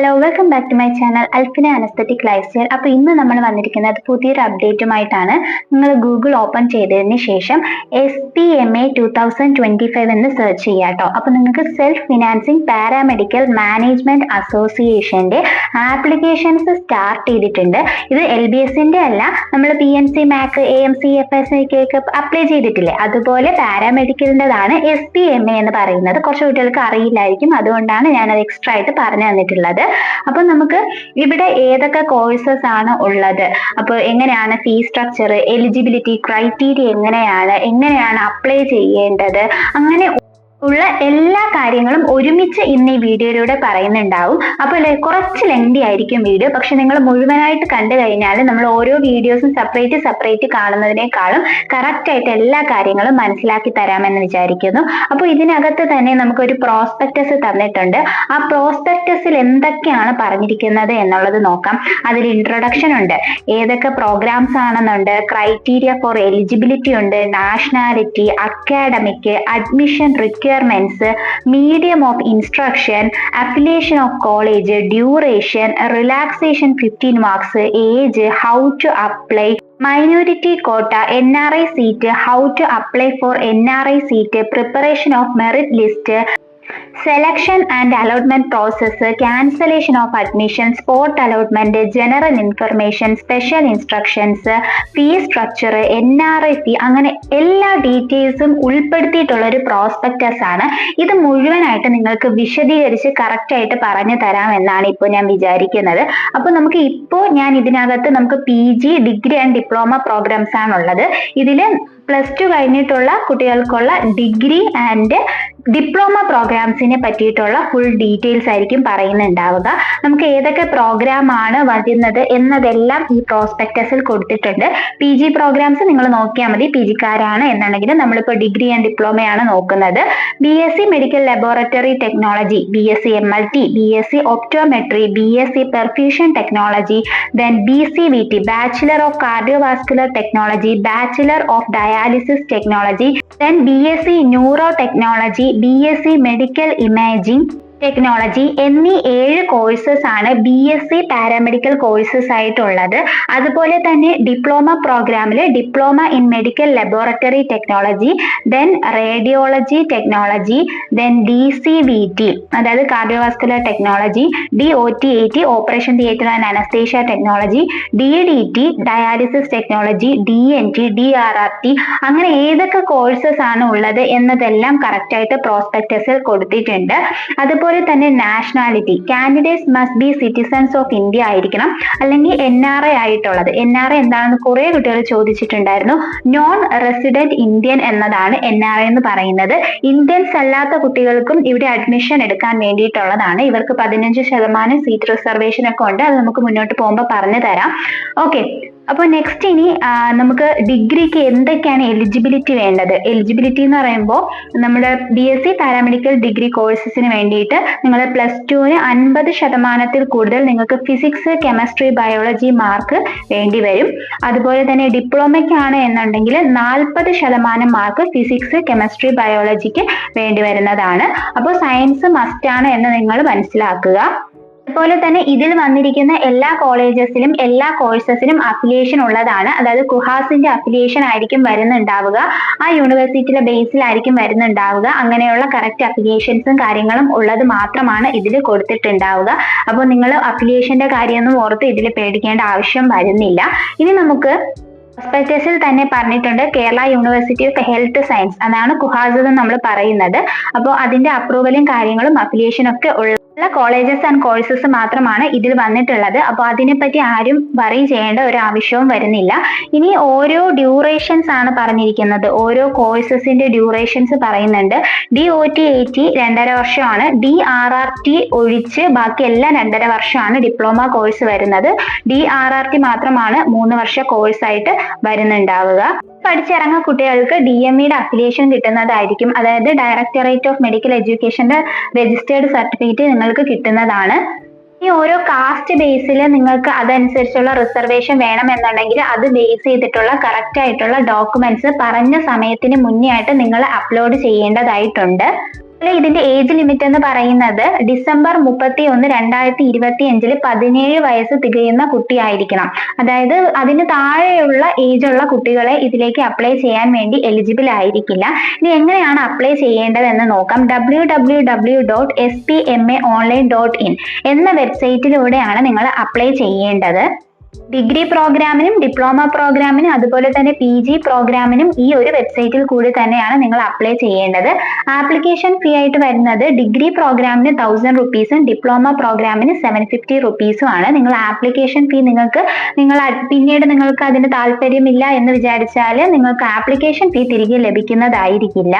Hello, welcome back to my channel Alfina an aesthetic lifestyle. അപ്പോൾ ഇന്ന് നമ്മൾ വന്നിരിക്കുന്നത് പുതിയൊരു അപ്ഡേറ്റുമായിട്ടാണ്. നിങ്ങൾ ഗൂഗിൾ ഓപ്പൺ ചെയ്തതിന് ശേഷം SPMA 2025 എന്ന് സെർച്ച് ചെയ്യുക കേട്ടോ. അപ്പോൾ നിങ്ങൾക്ക് സെൽഫ് ഫിനാൻസിങ് പാരാമെഡിക്കൽ മാനേജ്മെന്റ് അസോസിയേഷന്റെ ആപ്ലിക്കേഷൻസ് സ്റ്റാർട്ട് ചെയ്തിട്ടുണ്ട്. ഇത് LBSന്റെ അല്ല, നമ്മൾ PNC MAC AMC FSI ഒക്കെ അപ്ലൈ ചെയ്തിട്ടില്ലേ, അതുപോലെ പാരാമെഡിക്കലിൻ്റെതാണ് SPMA എന്ന് പറയുന്നത്. കുറച്ച് കുട്ടികൾക്ക് അറിയില്ലായിരിക്കും, അതുകൊണ്ടാണ് ഞാനത് എക്സ്ട്രാ ആയിട്ട് പറഞ്ഞു തന്നിട്ടുള്ളത്. അപ്പൊ നമുക്ക് ഇവിടെ ഏതൊക്കെ കോഴ്സസ് ആണ് ഉള്ളത്, അപ്പോൾ എങ്ങനെയാണ് ഫീസ് സ്ട്രക്ചർ, എലിജിബിലിറ്റി ക്രൈറ്റീരിയ എങ്ങനെയാണ് അപ്ലൈ ചെയ്യേണ്ടത്, അങ്ങനെ ഉള്ള എല്ലാ കാര്യങ്ങളും ഒരുമിച്ച് ഇന്ന് ഈ വീഡിയോയിലൂടെ പറയുന്നുണ്ടാവും. അപ്പോൾ കുറച്ച് ലെങ്തി ആയിരിക്കും വീഡിയോ, പക്ഷെ നിങ്ങൾ മുഴുവനായിട്ട് കണ്ടു കഴിഞ്ഞാൽ നമ്മൾ ഓരോ വീഡിയോസും സെപ്പറേറ്റ് കാണുന്നതിനേക്കാളും കറക്റ്റ് ആയിട്ട് എല്ലാ കാര്യങ്ങളും മനസ്സിലാക്കി തരാമെന്ന് വിചാരിക്കുന്നു. അപ്പോൾ ഇതിനകത്ത് തന്നെ നമുക്കൊരു പ്രോസ്പെക്ടസ് തന്നിട്ടുണ്ട്. ആ പ്രോസ്പെക്ടസിൽ എന്തൊക്കെയാണ് പറഞ്ഞിരിക്കുന്നത് എന്നുള്ളത് നോക്കാം. അതിൽ ഇൻട്രൊഡക്ഷൻ ഉണ്ട്, ഏതൊക്കെ പ്രോഗ്രാംസ് ആണെന്നുണ്ട്, ക്രൈറ്റീരിയ ഫോർ എലിജിബിലിറ്റി ഉണ്ട്, nationality, academic, admission requirements, medium of instruction, affiliation of college, duration, relaxation 15 marks, age, how to apply, minority quota, NRI seat, how to apply for NRI seat, preparation of merit list, selection and allotment process, cancellation of admission, spot allotment, general information, special instructions, fee structure, NRI fee, അങ്ങനെ എല്ലാ ഡീറ്റെയിൽസും ഉൾപ്പെടുത്തിയിട്ടുള്ള ഒരു prospectus ആണ്. ഇത് മുഴുവനായിട്ട് നിങ്ങൾക്ക് വിശദീകരിച്ച് കറക്റ്റ് ആയിട്ട് പറഞ്ഞു തരാം എന്നാണ് ഇപ്പോൾ ഞാൻ വിചാരിക്കുന്നത്. അപ്പോൾ ഞാൻ ഇതിനകത്ത് നമുക്ക് PG, degree and diploma programmes ആണുള്ളത്. ഇതിൽ +2 കഴിഞ്ഞിട്ടുള്ള കുട്ടികൾക്കുള്ള ഡിഗ്രി ആൻഡ് ഡിപ്ലോമ പ്രോഗ്രാംസിനെ പറ്റിയിട്ടുള്ള ഫുൾ ഡീറ്റെയിൽസ് ആയിരിക്കും പറയുന്നുണ്ടാവുക. നമുക്ക് ഏതൊക്കെ പ്രോഗ്രാം ആണ് വരുന്നത് എന്നതെല്ലാം ഈ പ്രോസ്പെക്ടസിൽ കൊടുത്തിട്ടുണ്ട്. PG പ്രോഗ്രാംസ് നിങ്ങൾ നോക്കിയാൽ മതി, PGക്കാരാണ് എന്നുണ്ടെങ്കിൽ. നമ്മളിപ്പോൾ ഡിഗ്രി ആൻഡ് ഡിപ്ലോമയാണ് നോക്കുന്നത്. BSc medical laboratory technology, BSc MLT, BSc optometry, BSc perfusion technology, then BCVT, bachelor of cardiovascular technology, bachelor of dialysis technology, then BSc neuro technology, BSc medical imaging technology എന്നീ 7 courses ആണ് BSc paramedical courses ആയിട്ടുള്ളത്. അതുപോലെ തന്നെ diploma പ്രോഗ്രാമിൽ diploma in medical laboratory technology, then radiology technology, then DCVT അതായത് cardiovascular technology, DOTAT operation theatre and anaesthesia technology, DDT dialysis technology, DNT, DRRT, അങ്ങനെ ഏതൊക്കെ courses ആണ് ഉള്ളത് എന്നതെല്ലാം കറക്റ്റ് ആയിട്ട് പ്രോസ്പെക്ടസിൽ കൊടുത്തിട്ടുണ്ട്. അതുപോലെ തന്നെ nationality, candidates must be citizens of India ആയിരിക്കണം, അല്ലെങ്കിൽ NRI ആയിട്ടുള്ളത്. NRI എന്താണെന്ന് കുറെ കുട്ടികൾ ചോദിച്ചിട്ടുണ്ടായിരുന്നു. നോൺ റെസിഡന്റ് ഇന്ത്യൻ എന്നതാണ് NRI എന്ന് പറയുന്നത്. ഇന്ത്യൻസ് അല്ലാത്ത കുട്ടികൾക്കും ഇവിടെ അഡ്മിഷൻ എടുക്കാൻ വേണ്ടിയിട്ടുള്ളതാണ്. ഇവർക്ക് 15% സീറ്റ് റിസർവേഷൻ ഒക്കെ ഉണ്ട്. അത് നമുക്ക് മുന്നോട്ട് പോകുമ്പോൾ പറഞ്ഞു തരാം. ഓക്കെ, അപ്പോൾ നെക്സ്റ്റ് ഇനി നമുക്ക് ഡിഗ്രിക്ക് എന്തൊക്കെയാണ് എലിജിബിലിറ്റി വേണ്ടത്. എലിജിബിലിറ്റി എന്ന് പറയുമ്പോൾ നമ്മുടെ BSc പാരാമെഡിക്കൽ ഡിഗ്രി കോഴ്സസിന് വേണ്ടിയിട്ട് നിങ്ങൾ +2ന് 50% കൂടുതൽ നിങ്ങൾക്ക് ഫിസിക്സ്, കെമിസ്ട്രി, ബയോളജി മാർക്ക് വേണ്ടി വരും. അതുപോലെ തന്നെ ഡിപ്ലോമയ്ക്കാണ് എന്നുണ്ടെങ്കിൽ 40% മാർക്ക് ഫിസിക്സ്, കെമിസ്ട്രി, ബയോളജിക്ക് വേണ്ടി വരുന്നതാണ്. അപ്പോൾ സയൻസ് മസ്റ്റ് ആണ് എന്ന് നിങ്ങൾ മനസ്സിലാക്കുക. അതുപോലെ തന്നെ ഇതിൽ വന്നിരിക്കുന്ന എല്ലാ കോളേജസിലും എല്ലാ കോഴ്സസിനും അഫിലിയേഷൻ ഉള്ളതാണ്. അതായത് കുഹാസിന്റെ അഫിലിയേഷൻ ആയിരിക്കും വരുന്നുണ്ടാവുക, ആ യൂണിവേഴ്സിറ്റിയിലെ ബേസിലായിരിക്കും വരുന്നുണ്ടാവുക. അങ്ങനെയുള്ള കറക്റ്റ് അഫിലിയേഷൻസും കാര്യങ്ങളും ഉള്ളത് മാത്രമാണ് ഇതിൽ കൊടുത്തിട്ടുണ്ടാവുക. അപ്പോൾ നിങ്ങൾ അഫിലിയേഷന്റെ കാര്യമൊന്നും ഓർത്ത് ഇതിൽ പേടിക്കേണ്ട ആവശ്യം വരുന്നില്ല. ഇനി നമുക്ക് പ്രോസ്പെക്ടസിൽ തന്നെ പറഞ്ഞിട്ടുണ്ട് Kerala university of health science, അതാണ് കുഹാസ് എന്ന് നമ്മൾ പറയുന്നത്. അപ്പോൾ അതിന്റെ അപ്രൂവലും കാര്യങ്ങളും അഫിലിയേഷനും ഒക്കെ ഉള്ള കോളേജസ് ആൻഡ് കോഴ്സസ് മാത്രമാണ് ഇതിൽ വന്നിട്ടുള്ളത്. അപ്പോൾ അതിനെപ്പറ്റി ആരും വറി ചെയ്യേണ്ട ഒരു ആവശ്യവും വരുന്നില്ല. ഇനി ഓരോ ഡ്യൂറേഷൻസ് ആണ് പറഞ്ഞിരിക്കുന്നത്, ഓരോ കോഴ്സസിന്റെ ഡ്യൂറേഷൻസ് പറയുന്നുണ്ട്. DOTAT 2.5 വർഷമാണ്, DRRT ഒഴിച്ച് ബാക്കി എല്ലാം 2.5 വർഷമാണ് ഡിപ്ലോമ കോഴ്സ് വരുന്നത്. DRRT മാത്രമാണ് 3 വർഷ കോഴ്സായിട്ട് വരുന്നുണ്ടാവുക. പഠിച്ചിറങ്ങുന്ന കുട്ടികൾക്ക് DMEയുടെ അഫിലിയേഷൻ കിട്ടുന്നതായിരിക്കും. അതായത് ഡയറക്ടറേറ്റ് ഓഫ് മെഡിക്കൽ എഡ്യൂക്കേഷന്റെ രജിസ്റ്റേർഡ് സർട്ടിഫിക്കറ്റ് നിങ്ങൾക്ക് കിട്ടുന്നതാണ്. ഈ ഓരോ കാസ്റ്റ് ബേസിൽ നിങ്ങൾക്ക് അതനുസരിച്ചുള്ള റിസർവേഷൻ വേണമെന്നുണ്ടെങ്കിൽ അത് ബേസ് ചെയ്തിട്ടുള്ള കറക്റ്റ് ആയിട്ടുള്ള ഡോക്യുമെന്റ്സ് പറഞ്ഞ സമയത്തിന് മുന്നേ ആയിട്ട് നിങ്ങൾ അപ്ലോഡ് ചെയ്യേണ്ടതായിട്ടുണ്ട്. ഇതിന്റെ ഏജ് ലിമിറ്റ് എന്ന് പറയുന്നത് ഡിസംബർ 31, 2025 17 വയസ്സ് തികയുന്ന കുട്ടിയായിരിക്കണം. അതായത് അതിന് താഴെയുള്ള ഏജ് ഉള്ള കുട്ടികളെ ഇതിലേക്ക് അപ്ലൈ ചെയ്യാൻ വേണ്ടി എലിജിബിൾ ആയിരിക്കില്ല. ഇനി എങ്ങനെയാണ് അപ്ലൈ ചെയ്യേണ്ടത് എന്ന് നോക്കാം. www.spmaonline.in എന്ന വെബ്സൈറ്റിലൂടെയാണ് നിങ്ങൾ അപ്ലൈ ചെയ്യേണ്ടത്. ഡിഗ്രി പ്രോഗ്രാമിനും ഡിപ്ലോമ പ്രോഗ്രാമിനും അതുപോലെ തന്നെ PG പ്രോഗ്രാമിനും ഈ ഒരു വെബ്സൈറ്റിൽ കൂടി തന്നെയാണ് നിങ്ങൾ അപ്ലൈ ചെയ്യേണ്ടത്. ആപ്ലിക്കേഷൻ ഫീ ആയിട്ട് വരുന്നത് ഡിഗ്രി പ്രോഗ്രാമിന് 1000 റുപ്പീസും ഡിപ്ലോമ പ്രോഗ്രാമിന് 750 റുപ്പീസും ആണ്. നിങ്ങൾ ആപ്ലിക്കേഷൻ ഫീ പിന്നീട് നിങ്ങൾക്ക് അതിന് താല്പര്യമില്ല എന്ന് വിചാരിച്ചാൽ നിങ്ങൾക്ക് ആപ്ലിക്കേഷൻ ഫീ തിരികെ ലഭിക്കുന്നതായിരിക്കില്ല.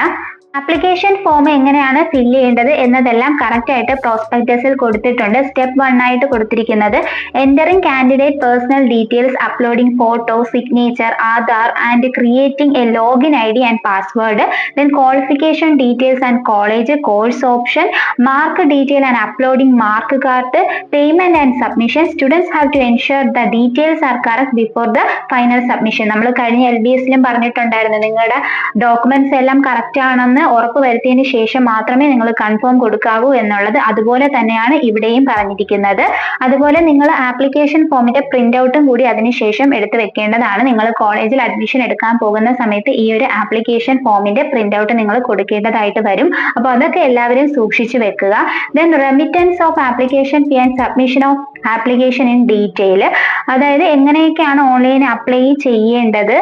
ആപ്ലിക്കേഷൻ ഫോം എങ്ങനെയാണ് ഫില്ല് ചെയ്യേണ്ടത് എന്നതെല്ലാം കറക്റ്റ് ആയിട്ട് പ്രോസ്പെക്ടസിൽ കൊടുത്തിട്ടുണ്ട്. സ്റ്റെപ്പ് 1 ആയിട്ട് കൊടുത്തിരിക്കുന്നത് entering candidate personal details, uploading photo, signature, Aadhaar and creating a login ID and password, then qualification details and college, course option, mark detail and uploading mark card, payment and submission. Students have to ensure the details are correct before the final submission. നമ്മൾ കഴിഞ്ഞ LBSലും പറഞ്ഞിട്ടുണ്ടായിരുന്നു നിങ്ങളുടെ documents എല്ലാം correct ആണെന്ന് ഉറപ്പ് വരുത്തിയതിന് ശേഷം മാത്രമേ നിങ്ങൾ കൺഫേം കൊടുക്കാവൂ എന്നുള്ളത്. അതുപോലെ തന്നെയാണ് ഇവിടെയും പറഞ്ഞിരിക്കുന്നത്. അതുപോലെ നിങ്ങൾ ആപ്ലിക്കേഷൻ ഫോമിന്റെ പ്രിന്റ് ഔട്ടും കൂടി അതിനുശേഷം എടുത്തു വെക്കേണ്ടതാണ്. നിങ്ങൾ കോളേജിൽ അഡ്മിഷൻ എടുക്കാൻ പോകുന്ന സമയത്ത് ഈ ഒരു ആപ്ലിക്കേഷൻ ഫോമിന്റെ പ്രിന്റ് ഔട്ട് നിങ്ങൾ കൊടുക്കേണ്ടതായിട്ട് വരും. അപ്പോൾ അതൊക്കെ എല്ലാവരും സൂക്ഷിച്ചു വെക്കുക. Then remittance of application fee and submission of application in detail, അതായത് എങ്ങനെയൊക്കെയാണ് ഓൺലൈൻ അപ്ലൈ ചെയ്യേണ്ടത്,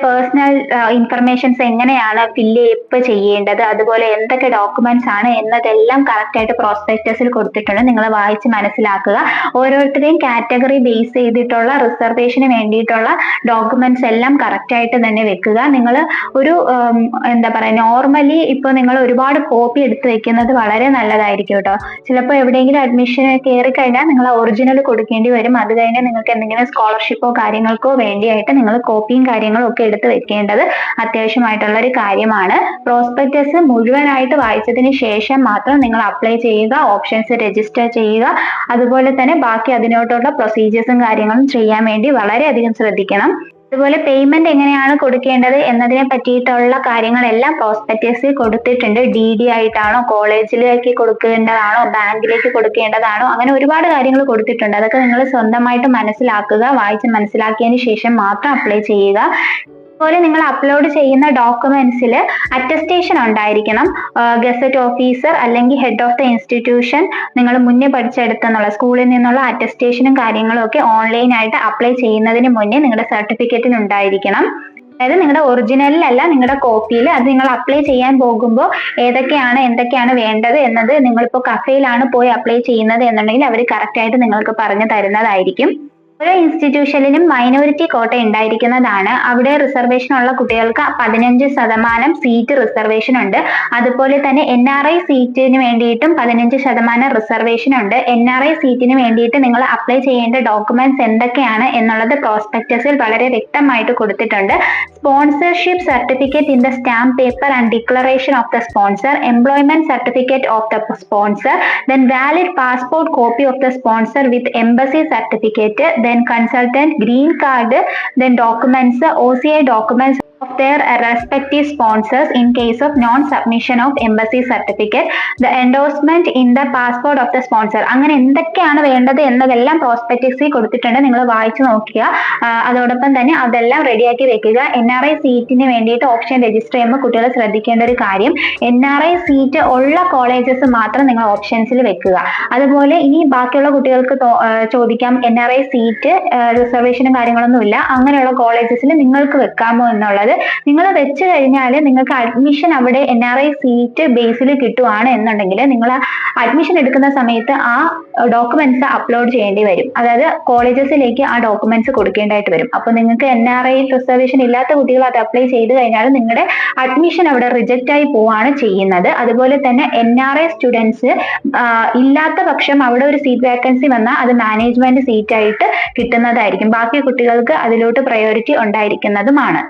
പേഴ്സണൽ ഇൻഫർമേഷൻസ് എങ്ങനെയാണ് ഫില്ല് ചെയ്യേണ്ടത്, അതുപോലെ എന്തൊക്കെ ഡോക്യുമെന്റ്സ് ആണ് എന്നതെല്ലാം കറക്റ്റ് ആയിട്ട് പ്രോസ്പെക്ടസിൽ കൊടുത്തിട്ടുണ്ട്. നിങ്ങൾ വായിച്ച് മനസ്സിലാക്കുക. ഓരോരുത്തരെയും കാറ്റഗറി ബേസ് ചെയ്തിട്ടുള്ള റിസർവേഷന് വേണ്ടിയിട്ടുള്ള ഡോക്യുമെന്റ്സ് എല്ലാം കറക്റ്റ് ആയിട്ട് തന്നെ വെക്കുക. നിങ്ങൾ ഒരു നോർമലി ഇപ്പോൾ നിങ്ങൾ ഒരുപാട് കോപ്പി എടുത്ത് വെക്കുന്നത് വളരെ നല്ലതായിരിക്കും കേട്ടോ. ചിലപ്പോൾ എവിടെയെങ്കിലും അഡ്മിഷൻ കയറി കഴിഞ്ഞാൽ നിങ്ങൾ ഒറിജിനൽ കൊടുക്കേണ്ടി വരും. അത് കഴിഞ്ഞാൽ നിങ്ങൾക്ക് എന്തെങ്കിലും സ്കോളർഷിപ്പോ കാര്യങ്ങൾക്കോ വേണ്ടിയായിട്ട് നിങ്ങൾ കോപ്പിയും കാര്യങ്ങളും ഒക്കെ എടുത്ത് വെക്കേണ്ടത് അത്യാവശ്യമായിട്ടുള്ള ഒരു കാര്യമാണ്. പ്രോസ്പെക്ടസ് മുഴുവനായിട്ട് വായിച്ചതിന് ശേഷം മാത്രം നിങ്ങൾ അപ്ലൈ ചെയ്യുക, ഓപ്ഷൻസ് രജിസ്റ്റർ ചെയ്യുക. അതുപോലെ തന്നെ ബാക്കി അതിനോട്ടുള്ള പ്രൊസീജിയേഴ്സും കാര്യങ്ങളും ചെയ്യാൻ വേണ്ടി വളരെയധികം ശ്രദ്ധിക്കണം. അതുപോലെ പേയ്മെന്റ് എങ്ങനെയാണ് കൊടുക്കേണ്ടത് എന്നതിനെ പറ്റിയിട്ടുള്ള കാര്യങ്ങളെല്ലാം പ്രോസ്പെക്ടസിൽ കൊടുത്തിട്ടുണ്ട്. DD ആയിട്ടാണോ, കോളേജിലേക്ക് കൊടുക്കേണ്ടതാണോ, ബാങ്കിലേക്ക് കൊടുക്കേണ്ടതാണോ, അങ്ങനെ ഒരുപാട് കാര്യങ്ങൾ കൊടുത്തിട്ടുണ്ട്. അതൊക്കെ നിങ്ങൾ സ്വന്തമായിട്ട് മനസ്സിലാക്കുക. വായിച്ച് മനസ്സിലാക്കിയതിന് ശേഷം മാത്രം അപ്ലൈ ചെയ്യുക. അതുപോലെ നിങ്ങൾ അപ്ലോഡ് ചെയ്യുന്ന ഡോക്യുമെന്റ്സിൽ അറ്റസ്റ്റേഷൻ ഉണ്ടായിരിക്കണം. ഗസറ്റ് ഓഫീസർ അല്ലെങ്കിൽ ഹെഡ് ഓഫ് ദ ഇൻസ്റ്റിറ്റ്യൂഷൻ നിങ്ങൾ മുന്നേ പഠിച്ചെടുത്തെന്നുള്ള സ്കൂളിൽ നിന്നുള്ള അറ്റസ്റ്റേഷനും കാര്യങ്ങളും ഒക്കെ ഓൺലൈനായിട്ട് അപ്ലൈ ചെയ്യുന്നതിന് മുന്നേ നിങ്ങളുടെ സർട്ടിഫിക്കറ്റിന് ഉണ്ടായിരിക്കണം. അതായത് നിങ്ങളുടെ ഒറിജിനലിലല്ല, നിങ്ങളുടെ കോപ്പിയിൽ. അത് നിങ്ങൾ അപ്ലൈ ചെയ്യാൻ പോകുമ്പോൾ എന്തൊക്കെയാണ് വേണ്ടത് എന്നത് നിങ്ങളിപ്പോൾ കഫേയിലാണ് പോയി അപ്ലൈ ചെയ്യുന്നത് എന്നുണ്ടെങ്കിൽ അവർ കറക്റ്റ് ആയിട്ട് നിങ്ങൾക്ക് പറഞ്ഞു തരുന്നതായിരിക്കും. ഓരോ ഇൻസ്റ്റിറ്റ്യൂഷനിലും മൈനോറിറ്റി കോട്ട ഉണ്ടായിരിക്കുന്നതാണ്. അവിടെ റിസർവേഷൻ ഉള്ള കുട്ടികൾക്ക് 15% സീറ്റ് റിസർവേഷൻ ഉണ്ട്. അതുപോലെ തന്നെ NRI സീറ്റിന് വേണ്ടിയിട്ടും 15% റിസർവേഷൻ ഉണ്ട്. NRI സീറ്റിന് വേണ്ടിയിട്ട് നിങ്ങൾ അപ്ലൈ ചെയ്യേണ്ട ഡോക്യുമെന്റ്സ് എന്തൊക്കെയാണ് എന്നുള്ളത് പ്രോസ്പെക്ടസിൽ വളരെ വ്യക്തമായിട്ട് കൊടുത്തിട്ടുണ്ട്. Sponsorship certificate in the stamp paper and declaration of the sponsor, employment certificate of the sponsor, then valid passport copy of the sponsor with embassy certificate, then consultant green card, then documents, OCI documents of their respective sponsors in case of non-submission of embassy certificate, the endorsement in the passport of the sponsor. അങ്ങനെ എന്തൊക്കെയാണ് വേണ്ടത് എന്നതെല്ലാം പ്രോസ്പെക്ടസിൽ കൊടുത്തിട്ടുണ്ട്. നിങ്ങൾ വായിച്ചു നോക്കുക. അതോടൊപ്പം തന്നെ അതെല്ലാം റെഡിയാക്കി വെക്കുക. NRI സീറ്റിന് വേണ്ടിയിട്ട് ഓപ്ഷൻ രജിസ്റ്റർ ചെയ്യുമ്പോൾ കുട്ടികൾ ശ്രദ്ധിക്കേണ്ട ഒരു കാര്യം, NRI സീറ്റ് ഉള്ള കോളേജസ് മാത്രം നിങ്ങൾ ഓപ്ഷൻസിൽ വെക്കുക. അതുപോലെ ഇനി ബാക്കിയുള്ള കുട്ടികൾക്ക് ചോദിക്കാം, NRI സീറ്റ് റിസർവേഷനും കാര്യങ്ങളൊന്നും ഇല്ല, അങ്ങനെയുള്ള കോളേജസിൽ നിങ്ങൾക്ക് വെക്കാമോ എന്നുള്ളത്. നിങ്ങൾ വെച്ച് കഴിഞ്ഞാൽ നിങ്ങൾക്ക് അഡ്മിഷൻ അവിടെ NRI സീറ്റ് ബേസിൽ കിട്ടുവാണ് എന്നുണ്ടെങ്കിൽ നിങ്ങൾ അഡ്മിഷൻ എടുക്കുന്ന സമയത്ത് ആ ഡോക്യുമെന്റ്സ് അപ്ലോഡ് ചെയ്യേണ്ടി വരും. അതായത് കോളേജസിലേക്ക് ആ ഡോക്യുമെന്റ്സ് കൊടുക്കേണ്ടതായിട്ട് വരും. അപ്പോൾ നിങ്ങൾക്ക് NRI റിസർവേഷൻ ഇല്ലാത്ത കുട്ടികൾ അത് അപ്ലൈ ചെയ്ത് കഴിഞ്ഞാൽ നിങ്ങളുടെ അഡ്മിഷൻ അവിടെ റിജക്റ്റ് ആയി പോവാണ് ചെയ്യുന്നത്. അതുപോലെ തന്നെ NRI സ്റ്റുഡൻസ് ഇല്ലാത്ത പക്ഷം അവിടെ ഒരു സീറ്റ് വേക്കൻസി വന്നാൽ അത് മാനേജ്മെന്റ് സീറ്റ് ആയിട്ട് കിട്ടുന്നതായിരിക്കും. ബാക്കി കുട്ടികൾക്ക് അതിലോട്ട് പ്രയോറിറ്റി ഉണ്ടായിരിക്കുന്നതുമാണ്.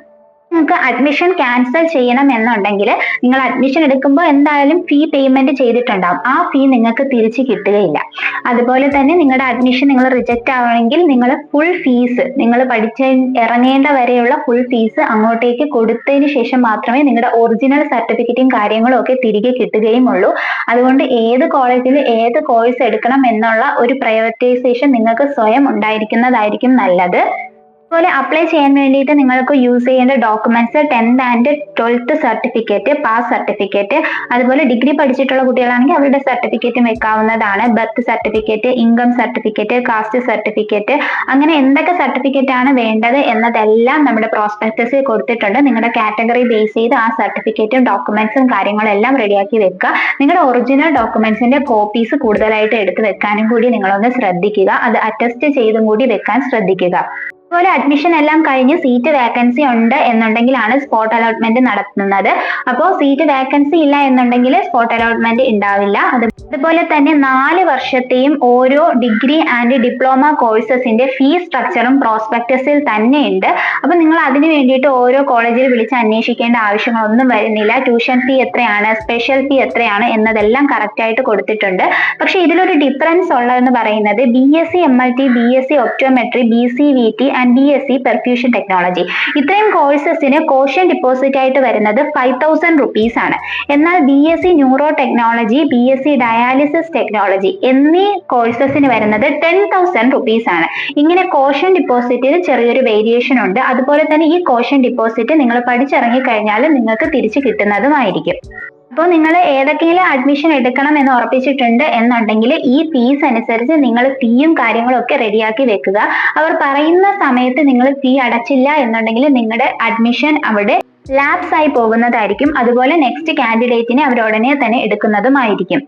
നിങ്ങൾക്ക് അഡ്മിഷൻ ക്യാൻസൽ ചെയ്യണം എന്നുണ്ടെങ്കിൽ നിങ്ങൾ അഡ്മിഷൻ എടുക്കുമ്പോൾ എന്തായാലും ഫീ പേയ്മെന്റ് ചെയ്തിട്ടുണ്ടാവും. ആ ഫീ നിങ്ങൾക്ക് തിരിച്ച് കിട്ടുകയില്ല. അതുപോലെ തന്നെ നിങ്ങളുടെ അഡ്മിഷൻ നിങ്ങൾ റിജക്റ്റ് ആവണമെങ്കിൽ നിങ്ങൾ ഫുൾ ഫീസ്, നിങ്ങൾ ഇറങ്ങേണ്ട വരെയുള്ള ഫുൾ ഫീസ് അങ്ങോട്ടേക്ക് കൊടുത്തതിന് ശേഷം മാത്രമേ നിങ്ങളുടെ ഒറിജിനൽ സർട്ടിഫിക്കറ്റും കാര്യങ്ങളും ഒക്കെ തിരികെ കിട്ടുകയും ഉള്ളൂ. അതുകൊണ്ട് ഏത് കോളേജിൽ ഏത് കോഴ്സ് എടുക്കണം എന്നുള്ള ഒരു പ്രയോറിറ്റൈസേഷൻ നിങ്ങൾക്ക് സ്വയം ഉണ്ടായിരിക്കുന്നതായിരിക്കും നല്ലത്. അതുപോലെ അപ്ലൈ ചെയ്യാൻ വേണ്ടിയിട്ട് നിങ്ങൾക്ക് യൂസ് ചെയ്യേണ്ട documents 10th and 12th certificate, pass certificate, അതുപോലെ ഡിഗ്രി പഠിച്ചിട്ടുള്ള കുട്ടികളാണെങ്കിൽ അവരുടെ സർട്ടിഫിക്കറ്റും വെക്കാവുന്നതാണ്. Birth certificate, income certificate, caste certificate, അങ്ങനെ എന്തൊക്കെ സർട്ടിഫിക്കറ്റ് ആണ് വേണ്ടത് എന്നതെല്ലാം നമ്മുടെ പ്രോസ്പെക്ടസിൽ കൊടുത്തിട്ടുണ്ട്. നിങ്ങളുടെ കാറ്റഗറി ബേസ് ചെയ്ത് ആ സർട്ടിഫിക്കറ്റും ഡോക്യുമെന്റ്സും കാര്യങ്ങളും എല്ലാം റെഡിയാക്കി വെക്കുക. നിങ്ങളുടെ ഒറിജിനൽ ഡോക്യുമെന്റ്സിന്റെ കോപ്പീസ് കൂടുതലായിട്ട് എടുത്ത് വെക്കാനും കൂടി നിങ്ങളൊന്ന് ശ്രദ്ധിക്കുക. അത് അറ്റസ്റ്റ് ചെയ്തും കൂടി വെക്കാൻ ശ്രദ്ധിക്കുക. അതുപോലെ അഡ്മിഷൻ എല്ലാം കഴിഞ്ഞ് സീറ്റ് വേക്കൻസി ഉണ്ട് എന്നുണ്ടെങ്കിലാണ് സ്പോട്ട് അലോട്ട്മെന്റ് നടത്തുന്നത്. അപ്പോൾ സീറ്റ് വേക്കൻസി ഇല്ല എന്നുണ്ടെങ്കിൽ സ്പോട്ട് അലോട്ട്മെന്റ് ഉണ്ടാവില്ല. അതുപോലെ തന്നെ 4 വർഷത്തെയും ഓരോ ഡിഗ്രി ആൻഡ് ഡിപ്ലോമ കോഴ്സസിന്റെ ഫീ സ്ട്രക്ചറും പ്രോസ്പെക്ടസിൽ തന്നെ ഉണ്ട്. അപ്പൊ നിങ്ങൾ അതിന് വേണ്ടിയിട്ട് ഓരോ കോളേജിൽ വിളിച്ച് അന്വേഷിക്കേണ്ട ആവശ്യങ്ങളൊന്നും വരുന്നില്ല. ട്യൂഷൻ ഫീ എത്രയാണ്, സ്പെഷ്യൽ ഫീ എത്രയാണ് എന്നതെല്ലാം കറക്റ്റ് ആയിട്ട് കൊടുത്തിട്ടുണ്ട്. പക്ഷെ ഇതിലൊരു ഡിഫറൻസ് ഉള്ളതെന്ന് പറയുന്നത് BSc MLT, BSc optometry, BCVT and BSc perfusion technology, ഇത്രയും കോഴ്സസിന് കോഷൻ ഡിപ്പോസിറ്റ് ആയിട്ട് വരുന്നത് 5000 rupees ആണ്. എന്നാൽ BSc neuro technology, BSc dialysis technology എന്നീ കോഴ്സസിന് വരുന്നത് 10,000 rupees ആണ്. ഇങ്ങനെ കോഷൻ ഡിപ്പോസിറ്റിൽ ചെറിയൊരു വേരിയേഷൻ ഉണ്ട്. അതുപോലെ തന്നെ ഈ കോഷൻ ഡിപ്പോസിറ്റ് നിങ്ങൾ പഠിച്ചിറങ്ങി കഴിഞ്ഞാൽ നിങ്ങൾക്ക് തിരിച്ചു കിട്ടുന്നതുമായിരിക്കും. അപ്പോൾ നിങ്ങൾ ഏതൊക്കെയും അഡ്മിഷൻ എടുക്കണം എന്ന് ഉറപ്പിച്ചിട്ടുണ്ട് എന്നുണ്ടെങ്കിൽ ഈ ഫീസ് അനുസരിച്ച് നിങ്ങൾ ഫീയും കാര്യങ്ങളും ഒക്കെ റെഡിയാക്കി വെക്കുക. അവർ പറയുന്ന സമയത്ത് നിങ്ങൾ ഫീ അടച്ചില്ല എന്നുണ്ടെങ്കിൽ നിങ്ങളുടെ അഡ്മിഷൻ അവിടെ ലാപ്സ് ആയി പോകുന്നതായിരിക്കും. അതുപോലെ നെക്സ്റ്റ് കാൻഡിഡേറ്റിനെ അവർ ഉടനെ തന്നെ എടുക്കുന്നതുമായിരിക്കും.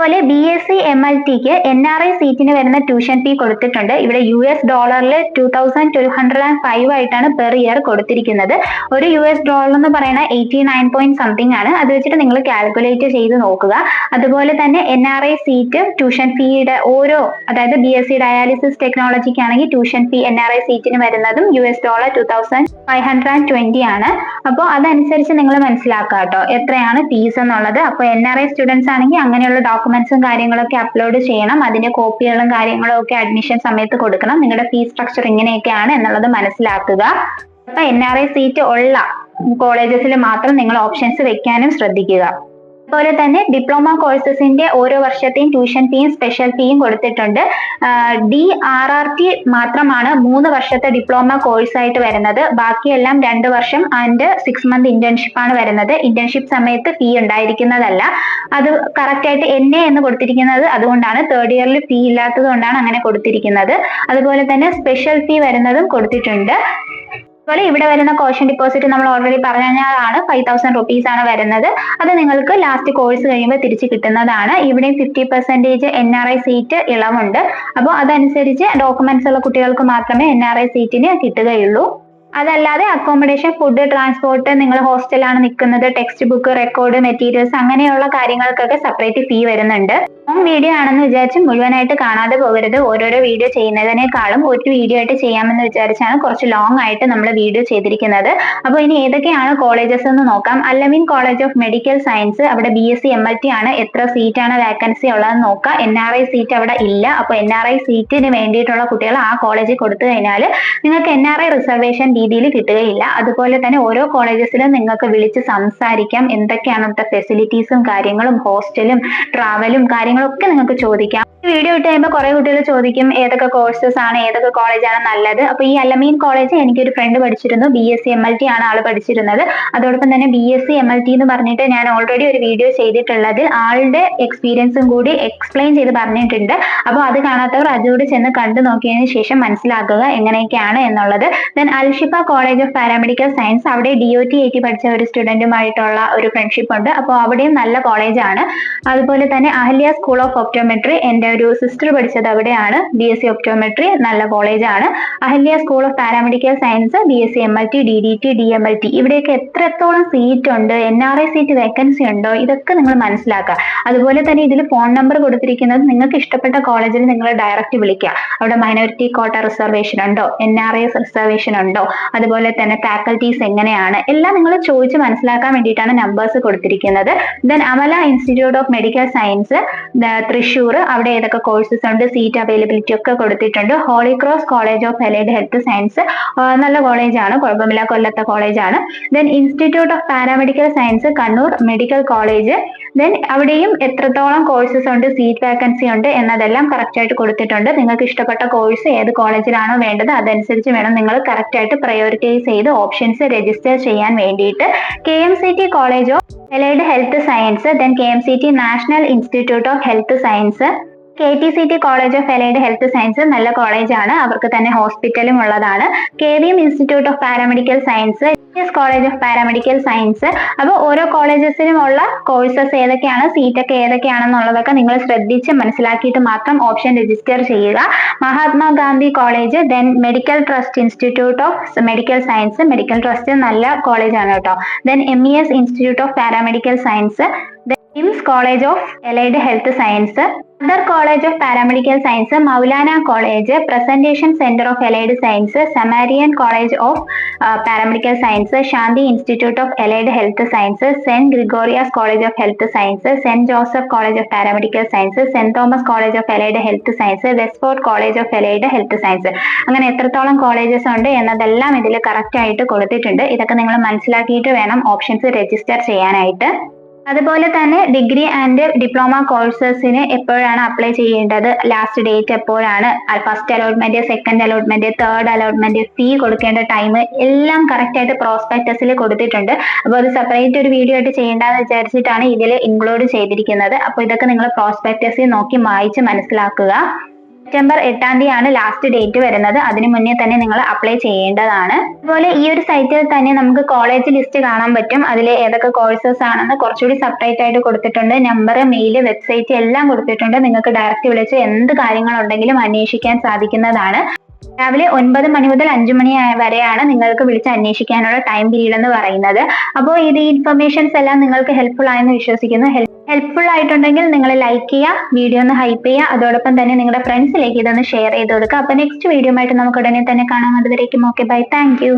അതുപോലെ BSc MLTക്ക് NRI സീറ്റിന് വരുന്ന ട്യൂഷൻ ഫീ കൊടുത്തിട്ടുണ്ട്. ഇവിടെ US ഡോളറിൽ 2205 ആയിട്ടാണ് പെർ ഇയർ കൊടുത്തിരിക്കുന്നത്. ഒരു US ഡോളർ എന്ന് പറയുന്നത് 89 point something ആണ്. അത് വെച്ചിട്ട് നിങ്ങൾ കാൽക്കുലേറ്റ് ചെയ്ത് നോക്കുക. അതുപോലെ തന്നെ NRI സീറ്റ് ട്യൂഷൻ ഫീയുടെ അതായത് BSc ഡയാലിസിസ് ടെക്നോളജിക്ക് ആണെങ്കിൽ ട്യൂഷൻ ഫീ NRI സീറ്റിന് വരുന്നതും US ഡോളർ 2520 ആണ്. അപ്പോൾ അതനുസരിച്ച് നിങ്ങൾ മനസ്സിലാക്കുക കേട്ടോ എത്രയാണ് ഫീസ് എന്നുള്ളത്. അപ്പോൾ NRI സ്റ്റുഡൻസ് ആണെങ്കിൽ അങ്ങനെയുള്ള ഡോക്യുമെന്റ്സും കാര്യങ്ങളൊക്കെ അപ്ലോഡ് ചെയ്യണം. അതിന്റെ കോപ്പികളും കാര്യങ്ങളും ഒക്കെ അഡ്മിഷൻ സമയത്ത് കൊടുക്കണം. നിങ്ങളുടെ ഫീസ് സ്ട്രക്ചർ ഇങ്ങനെയൊക്കെയാണ് എന്നുള്ളത് മനസ്സിലാക്കുക. അപ്പൊ NRI സീറ്റ് ഉള്ള കോളേജസിൽ മാത്രം നിങ്ങൾ ഓപ്ഷൻസ് വെക്കാനും ശ്രദ്ധിക്കുക. അതുപോലെ തന്നെ ഡിപ്ലോമ കോഴ്സസിന്റെ ഓരോ വർഷത്തെയും ട്യൂഷൻ ഫീയും സ്പെഷ്യൽ ഫീയും കൊടുത്തിട്ടുണ്ട്. DRRT മാത്രമാണ് 3 വർഷത്തെ ഡിപ്ലോമ കോഴ്സ് ആയിട്ട് വരുന്നത്. ബാക്കിയെല്ലാം 2 വർഷം ആൻഡ് 6 month ഇന്റേൺഷിപ്പ് ആണ് വരുന്നത്. ഇന്റേൺഷിപ്പ് സമയത്ത് ഫീ ഉണ്ടായിരിക്കുന്നതല്ല. അത് കറക്റ്റ് ആയിട്ട് NA എന്ന് കൊടുത്തിരിക്കുന്നത് അതുകൊണ്ടാണ്. തേർഡ് ഇയറിൽ ഫീ ഇല്ലാത്തത് കൊണ്ടാണ് അങ്ങനെ കൊടുത്തിരിക്കുന്നത്. അതുപോലെ തന്നെ സ്പെഷ്യൽ ഫീ വരുന്നതും കൊടുത്തിട്ടുണ്ട്. അതുപോലെ ഇവിടെ വരുന്ന കോഷൻ ഡിപ്പോസിറ്റ് നമ്മൾ ഓൾറെഡി പറഞ്ഞതാണ് 5000 rupees ആണ് വരുന്നത്. അത് നിങ്ങൾക്ക് ലാസ്റ്റ് കോഴ്സ് കഴിയുമ്പോൾ തിരിച്ചു കിട്ടുന്നതാണ്. ഇവിടെ 50% NRI സീറ്റ് ഇളവുണ്ട്. അപ്പോൾ അതനുസരിച്ച് ഡോക്യുമെന്റ്സ് ഉള്ള കുട്ടികൾക്ക് മാത്രമേ NRI സീറ്റിന് കിട്ടുകയുള്ളൂ. അതല്ലാതെ അക്കോമഡേഷൻ, ഫുഡ്, ട്രാൻസ്പോർട്ട്, നിങ്ങൾ ഹോസ്റ്റലാണ് നിൽക്കുന്നത്, ടെക്സ്റ്റ് ബുക്ക്, റെക്കോർഡ്, മെറ്റീരിയൽസ് അങ്ങനെയുള്ള കാര്യങ്ങൾക്കൊക്കെ സെപ്പറേറ്റ് ഫീ വരുന്നുണ്ട്. ലോങ് വീഡിയോ ആണെന്ന് വിചാരിച്ച് മുഴുവനായിട്ട് കാണാതെ പോകരുത്. ഓരോരോ വീഡിയോ ചെയ്യുന്നതിനേക്കാളും ഒരു വീഡിയോ ആയിട്ട് ചെയ്യാമെന്ന് വിചാരിച്ചാണ് കുറച്ച് ലോങ് ആയിട്ട് നമ്മൾ വീഡിയോ ചെയ്തിരിക്കുന്നത്. അപ്പോൾ ഇനി ഏതൊക്കെയാണ് കോളേജസ് എന്ന് നോക്കാം. Al Ameen college of medical science, അവിടെ BSc MLT ആണ്. എത്ര സീറ്റാണ് വാക്കൻസി ഉള്ളതെന്ന് നോക്കാം. NRI സീറ്റ് അവിടെ ഇല്ല. അപ്പോൾ NRI സീറ്റിന് വേണ്ടിയിട്ടുള്ള കുട്ടികൾ ആ കോളേജിൽ കൊടുത്തു കഴിഞ്ഞാൽ നിങ്ങൾക്ക് NRI റിസർവേഷൻ രീതിയിൽ കിട്ടുകയില്ല. അതുപോലെ തന്നെ ഓരോ കോളേജസിലും നിങ്ങൾക്ക് വിളിച്ച് സംസാരിക്കാം. എന്തൊക്കെയാണ് ഇവിടുത്തെ ഫെസിലിറ്റീസും കാര്യങ്ങളും, ഹോസ്റ്റലും ട്രാവലും കാര്യങ്ങളൊക്കെ നിങ്ങൾക്ക് ചോദിക്കാം. വീഡിയോ ഇട്ട് കഴിയുമ്പോൾ കുറെ കുട്ടികൾ ചോദിക്കും ഏതൊക്കെ കോഴ്സസ് ആണ്, ഏതൊക്കെ കോളേജാണ് നല്ലത്. അപ്പൊ ഈ അൽ-അമീൻ കോളേജ് എനിക്കൊരു ഫ്രണ്ട് പഠിച്ചിരുന്നു. BSc MLT ആണ് ആള് പഠിച്ചിരുന്നത്. അതോടൊപ്പം തന്നെ BSc MLT എന്ന് പറഞ്ഞിട്ട് ഞാൻ ഓൾറെഡി ഒരു വീഡിയോ ചെയ്തിട്ടുള്ളതിൽ ആളുടെ എക്സ്പീരിയൻസും കൂടി എക്സ്പ്ലെയിൻ ചെയ്ത് പറഞ്ഞിട്ടുണ്ട്. അപ്പോൾ അത് കാണാത്തവർ അതുകൂടി ചെന്ന് കണ്ടു നോക്കിയതിനു ശേഷം മനസ്സിലാക്കുക എങ്ങനെയൊക്കെയാണ് എന്നുള്ളത്. Then Al Shifa college of paramedical science, അവിടെ DOT ആയിട്ട് പഠിച്ച ഒരു സ്റ്റുഡന്റുമായിട്ടുള്ള ഒരു ഫ്രണ്ട്ഷിപ്പ് ഉണ്ട്. അപ്പോൾ അവിടെയും നല്ല കോളേജാണ്. അതുപോലെ തന്നെ അഹല്യ സ്കൂൾ ഓഫ് ഒപ്റ്റോമെട്രി, എൻ്റെ എൻ്റെ ഒരു സിസ്റ്റർ പഠിച്ചത് അവിടെയാണ്. BSc ഒപ്റ്റോമെട്രി നല്ല കോളേജാണ്. Ahalya school of paramedical science, BSc MLT, DDT, DMLT ഇവിടെയൊക്കെ എത്രത്തോളം സീറ്റ് ഉണ്ട്, NRI സീറ്റ് വേക്കൻസി ഉണ്ടോ, ഇതൊക്കെ നിങ്ങൾ മനസ്സിലാക്കുക. അതുപോലെ തന്നെ ഇതിൽ ഫോൺ നമ്പർ കൊടുത്തിരിക്കുന്നത് നിങ്ങൾക്ക് ഇഷ്ടപ്പെട്ട കോളേജിൽ നിങ്ങൾ ഡയറക്റ്റ് വിളിക്കുക. അവിടെ മൈനോറിറ്റി കോട്ട റിസർവേഷൻ ഉണ്ടോ, NRI റിസർവേഷൻ ഉണ്ടോ, അതുപോലെ തന്നെ ഫാക്കൽറ്റീസ് എങ്ങനെയാണ്, എല്ലാം നിങ്ങൾ ചോദിച്ച് മനസ്സിലാക്കാൻ വേണ്ടിയിട്ടാണ് നമ്പേഴ്സ് കൊടുത്തിരിക്കുന്നത്. Then Amala Institute of medical Science Thrissur, അവിടെ ഏതൊക്കെ കോഴ്സസ് ഉണ്ട്, സീറ്റ് അവൈലബിലിറ്റി ഒക്കെ കൊടുത്തിട്ടുണ്ട്. Holy Cross College of allied health Science നല്ല കോളേജാണ്, കുഴപ്പമില്ല, കൊല്ലത്തെ കോളേജാണ്. Then Institute of paramedical Science Kannur Medical College, then അവിടെയും എത്രത്തോളം കോഴ്സസ് ഉണ്ട്, സീറ്റ് വാക്കൻസി ഉണ്ട് എന്നതെല്ലാം കറക്റ്റ് ആയിട്ട് കൊടുത്തിട്ടുണ്ട്. നിങ്ങൾക്ക് ഇഷ്ടപ്പെട്ട കോഴ്സ് ഏത് കോളേജിലാണോ വേണ്ടത് അതനുസരിച്ച് വേണം നിങ്ങൾ കറക്റ്റ് ആയിട്ട് പ്രയോറിറ്റൈസ് ചെയ്ത് ഓപ്ഷൻസ് രജിസ്റ്റർ ചെയ്യാൻ വേണ്ടിയിട്ട്. KMCT college of allied health science, then KMCT national institute of health science, KTCT college of allied health Science നല്ല കോളേജാണ്, അവർക്ക് തന്നെ ഹോസ്പിറ്റലും ഉള്ളതാണ്. KVM institute of paramedical science, college of paramedical science. അപ്പോൾ ഓരോ കോളേജസിനും ഉള്ള കോഴ്സസ് ഏതൊക്കെയാണ്, സീറ്റ് ഒക്കെ ഏതൊക്കെയാണെന്നുള്ളതൊക്കെ നിങ്ങൾ ശ്രദ്ധിച്ച് മനസ്സിലാക്കിയിട്ട് മാത്രം ഓപ്ഷൻ രജിസ്റ്റർ ചെയ്യുക. Mahatma Gandhi college, then medical trust institute of medical science, medical trust നല്ല കോളേജാണ് കേട്ടോ. Then MES institute of paramedical science, KIMS college of allied health science, other college of paramedical science, Maulana college, presentation centre of allied science, Samaritan college of paramedical science, Shanti institute of allied health science, saint Gregorios college of health science, saint Joseph college of paramedical science, saint Thomas college of allied health science, West Fort college of allied health science. അങ്ങനെ എത്രത്തോളം colleges ഉണ്ട് എന്നതെല്ലാം ഇതിൽ correct ആയിട്ട് കൊടുത്തിട്ടുണ്ട്. ഇതൊക്കെ നിങ്ങൾ മനസ്സിലാക്കിയിട്ട് വേണം ഓപ്ഷൻസ് രജിസ്റ്റർ ചെയ്യാനായിട്ട്. അതുപോലെ തന്നെ ഡിഗ്രി ആൻഡ് ഡിപ്ലോമ കോഴ്സസിന് എപ്പോഴാണ് അപ്ലൈ ചെയ്യേണ്ടത്, ലാസ്റ്റ് ഡേറ്റ് എപ്പോഴാണ്, first allotment, second allotment, third allotment, fee കൊടുക്കേണ്ട ടൈം എല്ലാം കറക്റ്റ് ആയിട്ട് പ്രോസ്പെക്ടസിൽ കൊടുത്തിട്ടുണ്ട്. അപ്പോൾ അത് സെപ്പറേറ്റ് ഒരു വീഡിയോ ആയിട്ട് ചെയ്യേണ്ടെന്ന് വിചാരിച്ചിട്ടാണ് ഇതിൽ ഇൻക്ലൂഡ് ചെയ്തിരിക്കുന്നത്. അപ്പോൾ ഇതൊക്കെ നിങ്ങൾ പ്രോസ്പെക്ടസിൽ നോക്കി വായിച്ച് മനസ്സിലാക്കുക. സെപ്റ്റംബർ 8 ലാസ്റ്റ് ഡേറ്റ് വരുന്നത്, അതിന് മുന്നേ തന്നെ നിങ്ങൾ അപ്ലൈ ചെയ്യേണ്ടതാണ്. അതുപോലെ ഈ ഒരു സൈറ്റിൽ തന്നെ നമുക്ക് കോളേജ് ലിസ്റ്റ് കാണാൻ പറ്റും. അതിൽ ഏതൊക്കെ കോഴ്സസ് ആണെന്ന് കുറച്ചുകൂടി സെപ്പറേറ്റ് ആയിട്ട് കൊടുത്തിട്ടുണ്ട്. നമ്പർ, മെയിൽ, വെബ്സൈറ്റ് എല്ലാം കൊടുത്തിട്ടുണ്ട്. നിങ്ങൾക്ക് ഡയറക്റ്റ് വിളിച്ച് എന്ത് കാര്യങ്ങളുണ്ടെങ്കിലും അന്വേഷിക്കാൻ സാധിക്കുന്നതാണ്. രാവിലെ 9 മണി മുതൽ 5 മണി വരെയാണ് നിങ്ങൾക്ക് വിളിച്ച് അന്വേഷിക്കാനുള്ള ടൈം പീരീഡ് എന്ന് പറയുന്നത്. അപ്പോൾ ഈ ഇൻഫർമേഷൻസ് എല്ലാം നിങ്ങൾക്ക് ഹെൽപ്ഫുൾ ആയെന്ന് വിശ്വസിക്കുന്നു. ഹെൽപ്ഫുൾ ആയിട്ടുണ്ടെങ്കിൽ നിങ്ങൾ ലൈക്ക് ചെയ്യുക, വീഡിയോ ഒന്ന് ഹൈപ്പ് ചെയ്യുക, അതോടൊപ്പം തന്നെ നിങ്ങളുടെ ഫ്രണ്ട്സിലേക്ക് ഇതൊന്ന് ഷെയർ ചെയ്ത് കൊടുക്കുക. അപ്പോൾ നെക്സ്റ്റ് വീഡിയോ ആയിട്ട് നമുക്ക് ഉടനെ തന്നെ കാണാം. അതുവരേക്കും ഓക്കെ, ബൈ, താങ്ക് യു.